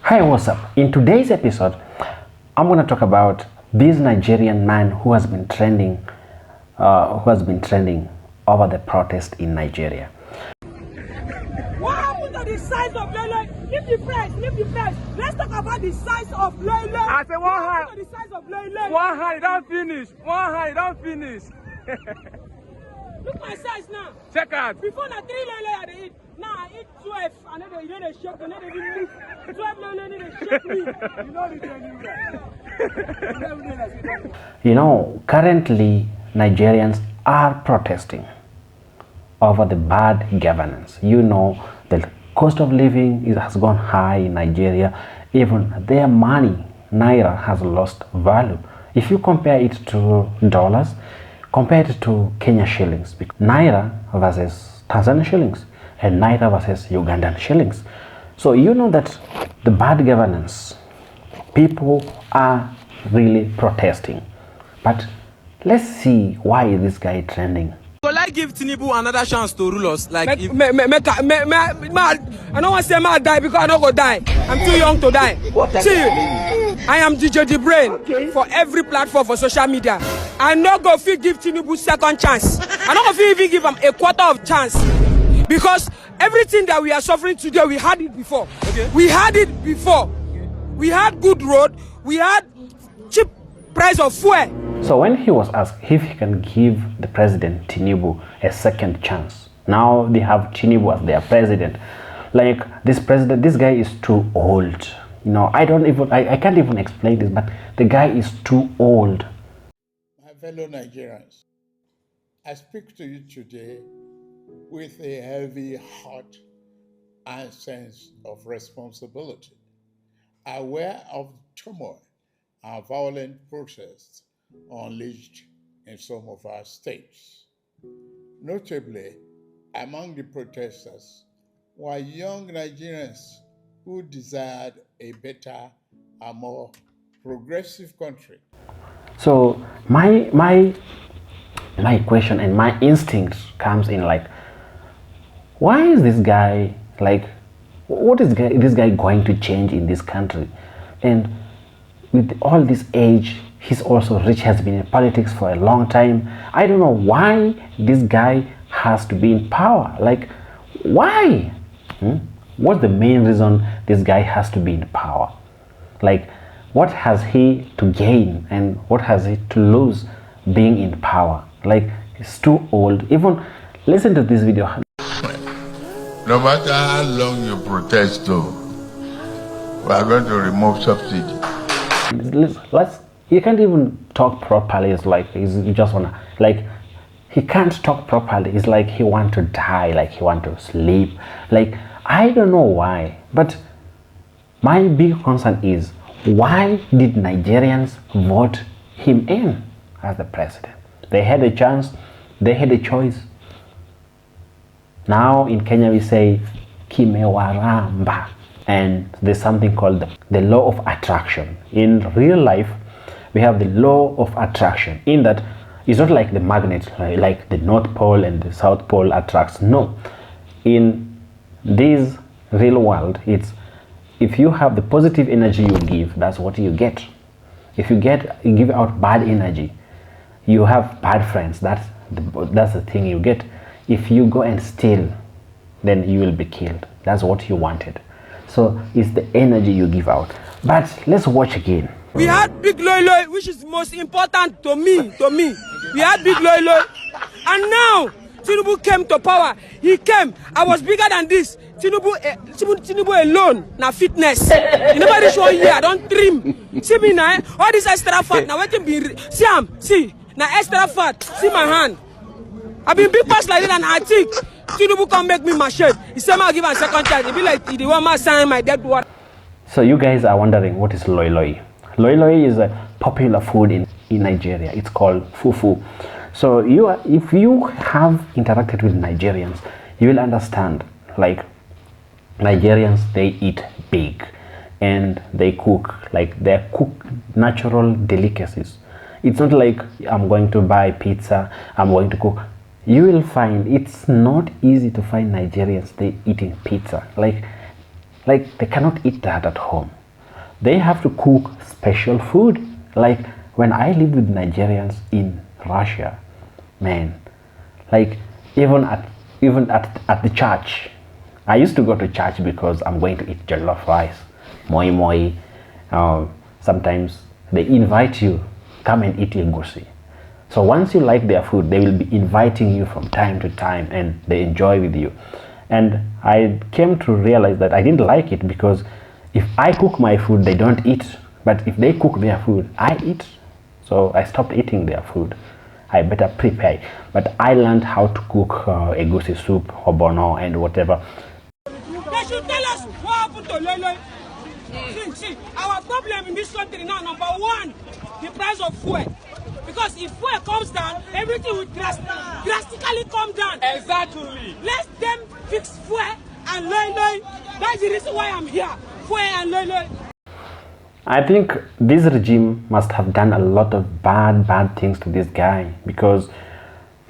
Hi, what's up? In today's episode, I'm going to talk about this Nigerian man who has been trending, over the protest in Nigeria. What happened to the size of Loi-Loi? Leave the press. Let's talk about the size of Loi-Loi. I say one hand. The size of Loi-Loi. One hand, don't finish. One hand, don't finish. Look my size now. Check out. Before na 3 Loi-Loi I dey eat. Now I eat 12. I know you don't shake, you don't even move. 12 Loi-Loi need to shake me. You know the thing. You know, currently Nigerians are protesting over the bad governance. You know, the cost of living has gone high in Nigeria. Even their money, Naira, has lost value. If you compare it to dollars, compare it to Kenya shillings, Naira versus Tanzanian shillings, and Naira versus Ugandan shillings. So you know that the bad governance, people are really protesting. But let's see why is this guy trending. Will I give Tinubu another chance to rule us? Like, I don't want to say I die because I don't go die. I'm too young to die. See, I am DJ the Brain for every platform for social media. I no go fit give Tinubu second chance. I don't go fit even give him a quarter of chance. Because everything that we are suffering today, we had it before. Okay. We had it before. We had good road. We had cheap price of fuel. So when he was asked if he can give the president Tinubu a second chance, now they have Tinubu as their president. Like this guy is too old. You know, I can't even explain this, but the guy is too old. My fellow Nigerians, I speak to you today with a heavy heart and sense of responsibility, aware of turmoil and violent protests unleashed in some of our states. Notably, among the protesters were young Nigerians who desired a better and more progressive country. So my question and my instinct comes in like, why is this guy like, what is this guy going to change in this country? And with all this age, he's also rich, has been in politics for a long time. I don't know why this guy has to be in power. Like, why? What's the main reason this guy has to be in power? Like, what has he to gain and what has he to lose being in power? Like, he's too old. Even listen to this video. No matter how long you protest, though, we are going to remove subsidy. You can't even talk properly. It's like you just wanna, like, he can't talk properly. It's like he want to die, like he want to sleep. Like, I don't know why, but my big concern is, why did Nigerians vote him in as the president? They had a chance, they had a choice. Now in Kenya we say kimewaramba, and there's something called the law of attraction. In real life, we have the law of attraction, in that it's not like the magnet, like the North Pole and the South Pole attracts. No, in this real world, it's if you have the positive energy you give, that's what you get. If you give out bad energy, you have bad friends. That's the thing you get. If you go and steal, then you will be killed. That's what you wanted. So it's the energy you give out. But let's watch again. We had big Loi-Loi, which is most important to me. We had big Loi-Loi. And now, Tinubu came to power. He came. I was bigger than this. Tinubu alone, na fitness. You never reach 1 year, I don't trim. See me now, all this extra fat. Now waiting be, see, now extra fat. See my hand. I've been big past like that, and I think Tinubu can make me my shirt. He said, I'll give him a second chance. He be like, the one man sign my dead water. So you guys are wondering, what is Loi-Loi? Loi-Loi is a popular food in Nigeria. It's called fufu. So if you have interacted with Nigerians, you will understand, like, Nigerians, they eat big and they cook, like they cook natural delicacies. It's not like I'm going to buy pizza, I'm going to cook. You will find it's not easy to find Nigerians they eating pizza. Like, Like they cannot eat that at home. They have to cook special food. Like when I lived with Nigerians in Russia, man, like even at the church, I used to go to church because I'm going to eat jollof rice, moi moi. Sometimes they invite you, come and eat egusi. So once you like their food, they will be inviting you from time to time and they enjoy with you. And I came to realize that I didn't like it because if I cook my food, they don't eat. But if they cook their food, I eat. So I stopped eating their food. I better prepare. But I learned how to cook egusi soup, obono, and whatever. They should tell us what happened to Loi-Loi. See, our problem in this country now, number one, the price of fuel. Because if fuel comes down, everything will drastically come down. Exactly. Let them fix fuel and Loi-Loi. That's the reason why I'm here. Fuel and Loi-Loi. I think this regime must have done a lot of bad things to this guy because,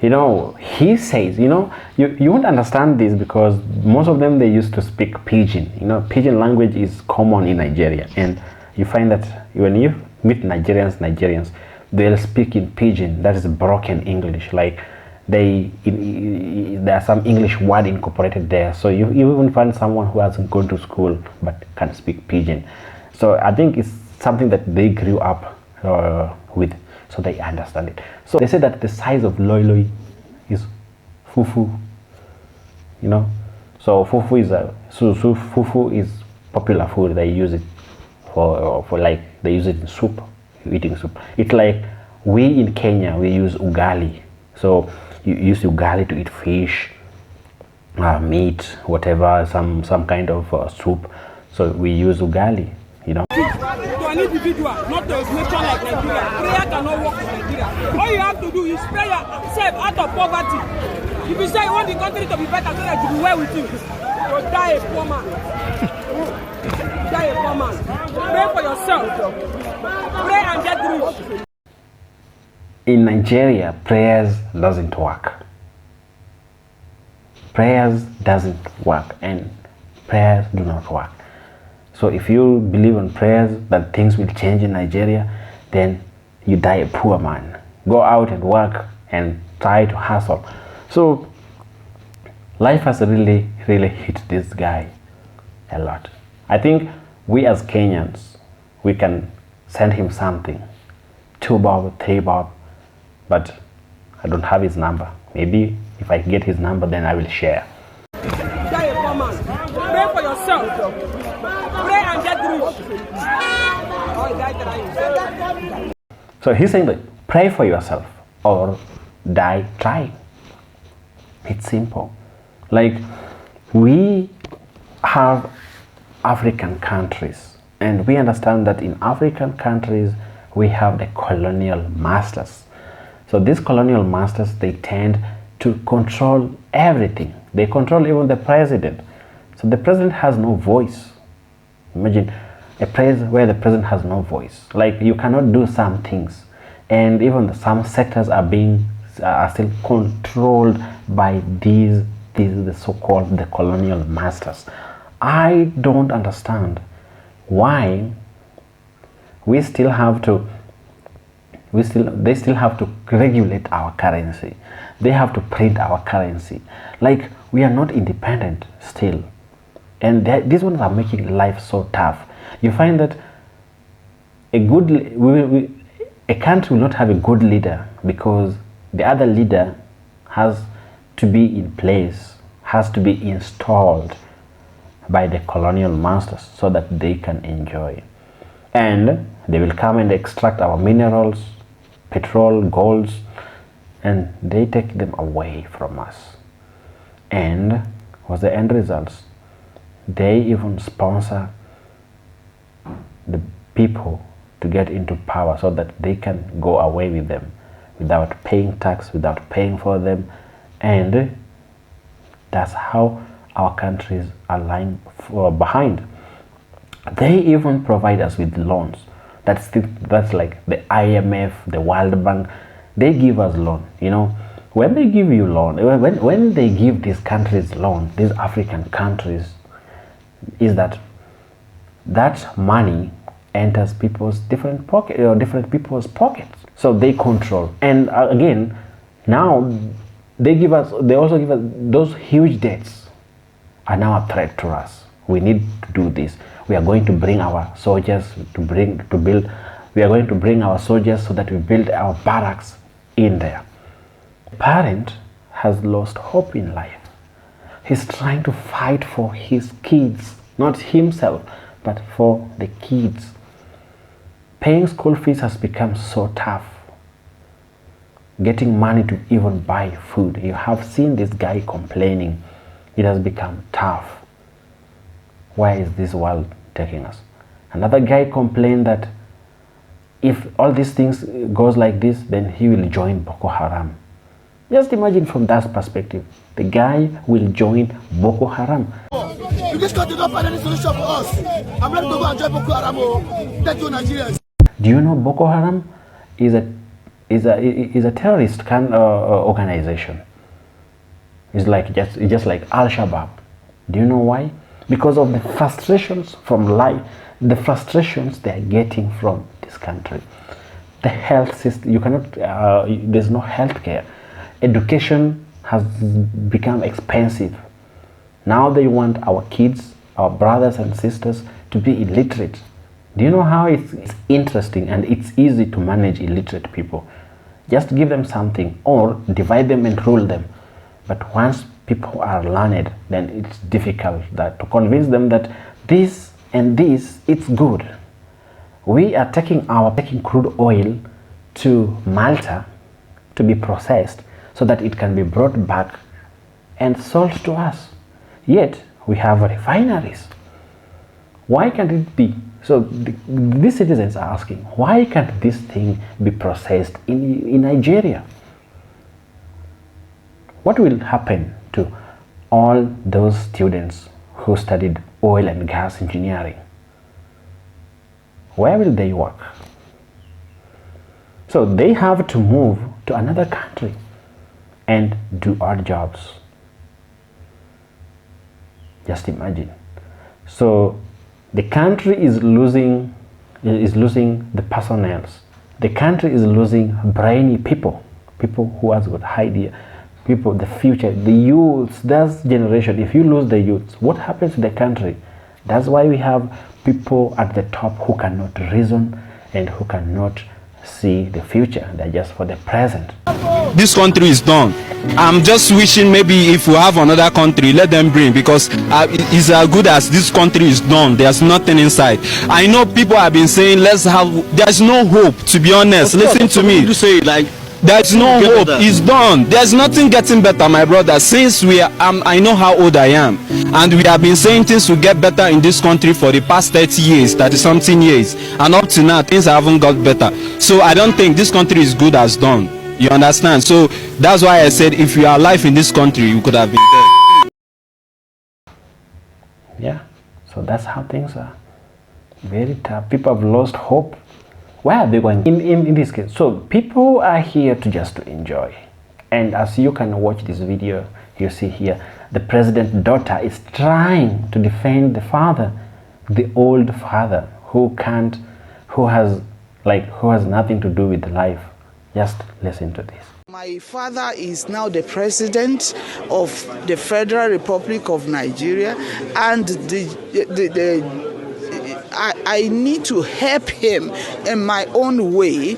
you know, he says, you know, you won't understand this because most of them, they used to speak pidgin. You know, pidgin language is common in Nigeria, and you find that when you meet Nigerians, they'll speak in pidgin. That is broken English. Like there are some English word incorporated there, so you even find someone who hasn't gone to school but can speak pidgin. So I think it's something that they grew up with, so they understand it. So they say that the size of Loi-Loi is fufu, you know. So fufu is popular food. They use it for like they use it in soup, eating soup. It's like we in Kenya, we use ugali. So you use ugali to eat fish, meat, whatever, some kind of soup. So we use ugali, you know. To an individual, not to a nation like Nigeria. Prayer cannot work in Nigeria. All you have to do is pray yourself out of poverty. If you say you want the country to be better, so that to be well with you, you die a poor man. Die a poor man. Pray for yourself. Pray and get rich. In Nigeria, prayers doesn't work. Prayers doesn't work, and prayers do not work. So if you believe in prayers that things will change in Nigeria, then you die a poor man. Go out and work and try to hustle. So life has really hit this guy a lot. I think we as Kenyans, we can send him something, 2 bob, 3 bob, but I don't have his number. Maybe if I get his number, then I will share. Die a poor man. Pray for yourself. Pray and get rich. So he's saying that pray for yourself or die trying. It's simple. Like we have African countries, and we understand that in African countries we have the colonial masters. So these colonial masters, they tend to control everything. They control even the president. So the president has no voice. Imagine a place where the president has no voice. Like you cannot do some things, and even some sectors are still controlled by these the so-called the colonial masters. I don't understand why they still have to regulate our currency. They have to print our currency. Like we are not independent still. And these ones are making life so tough. You find that a country will not have a good leader because the other leader has to be in place, has to be installed by the colonial masters so that they can enjoy. And they will come and extract our minerals, petrol, golds, and they take them away from us. And what's the end results? They even sponsor the people to get into power so that they can go away with them without paying tax, without paying for them. And that's how our countries are lying behind. They even provide us with loans. That's like the IMF, the World Bank. They give us loan. You know, when they give you loan, when they give these countries loan, these African countries, is that that money enters people's different people's pockets, so they control. And again, now they also give us those huge debts are now a threat to us. We need to do this. We are going to bring our soldiers we are going to bring our soldiers so that we build our barracks in there. The parent has lost hope in life. He's trying to fight for his kids, not himself, but for the kids. Paying school fees has become so tough. Getting money to even buy food. You have seen this guy complaining. It has become tough. Where is this world taking us? Another guy complained that if all these things goes like this, then he will join Boko Haram. Just imagine from that perspective. The guy will join Boko Haram. If this country don't find any solution for us, I'm ready to go and join Boko Haram. Thank you, Nigerians. Do you know Boko Haram is a terrorist organization? It's just like Al-Shabaab. Do you know why? Because of the frustrations from life, the frustrations they are getting from this country. The health system, there's no health care. Education has become expensive. Now they want our kids, our brothers and sisters to be illiterate. Do you know how it's interesting and it's easy to manage illiterate people? Just give them something or divide them and rule them. But once people are learned, then it's difficult to convince them that this and this, it's good. We are taking crude oil to Malta to be processed so that it can be brought back and sold to us. Yet we have refineries. Why can't it be? So these citizens are asking, why can't this thing be processed in Nigeria? What will happen to all those students who studied oil and gas engineering? Where will they work? So they have to move to another country and do odd jobs. Just imagine. So the country is losing the personnel. The country is losing brainy people who has got idea, people, the future, the youths. That's generation. If you lose the youths, what happens to the country? That's why we have people at the top who cannot reason and who cannot see the future. They're just for the present. This country is done. I'm just wishing maybe if we have another country, let them bring, because it's as good as this country is done. There's nothing inside. I know people have been saying there's no hope, to be honest. Listen to me. You say like there's no hope. It's done. There's nothing getting better, my brother. Since I know how old I am, and we have been saying things will get better in this country for the past 30 years, 30-something years, and up to now things haven't got better. So I don't think this country is good as done. You understand? So that's why I said if you are alive in this country, you could have been dead. Yeah. So that's how things are. Very tough. People have lost hope. Where are they going in this case? So people are here just to enjoy. And as you can watch this video, you see here, the president's daughter is trying to defend the father, the old father who has nothing to do with life. Just listen to this. My father is now the president of the Federal Republic of Nigeria, and I need to help him in my own way,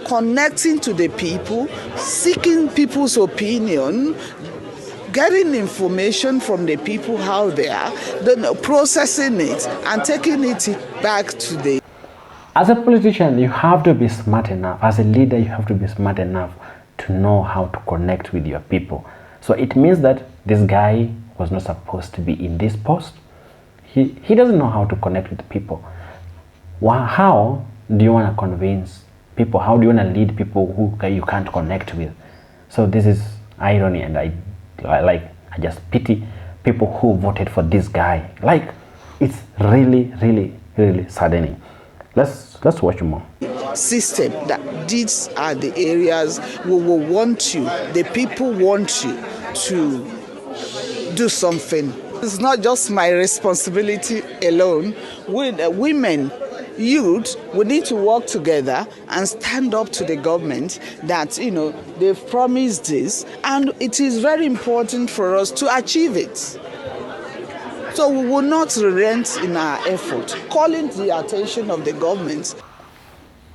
connecting to the people, seeking people's opinion, getting information from the people how they are, then processing it and taking it back to the... As a politician, you have to be smart enough. As a leader, you have to be smart enough to know how to connect with your people. So it means that this guy was not supposed to be in this post. He doesn't know how to connect with people. How do you want to convince people? How do you want to lead people who you can't connect with? So this is irony, and I just pity people who voted for this guy. It's really, really, really saddening. Let's watch more. System that these are the areas we will want you, the people want you to do something It's not just my responsibility alone. Women, youth, we need to work together and stand up to the government that, they've promised this, and it is very important for us to achieve it. So we will not relent in our effort, calling the attention of the government.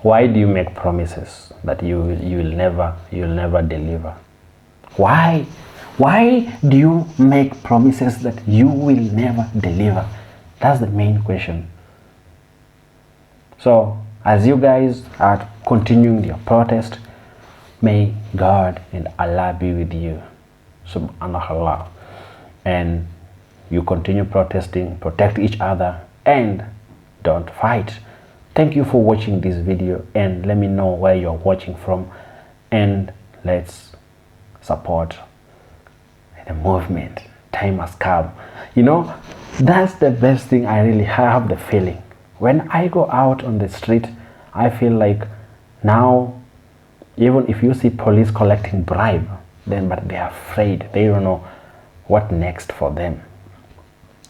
Why do you make promises that you'll never deliver? Why do you make promises that you will never deliver? That's the main question. So as you guys are continuing your protest, may God and Allah be with you, subhanallah, and you continue protesting, protect each other, and don't fight. Thank you for watching this video, and let me know where you're watching from, and let's support the movement. Time has come. That's the best thing. I really have the feeling when I go out on the street, I feel like now, even if you see police collecting bribe, but they're afraid. They don't know what next for them.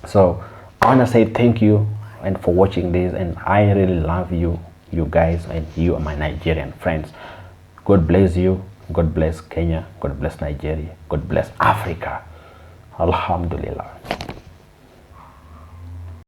So I want to say thank you and for watching this, and I really love you guys, and you are my Nigerian friends. God bless you. God bless Kenya. God bless Nigeria. God bless Africa. Alhamdulillah.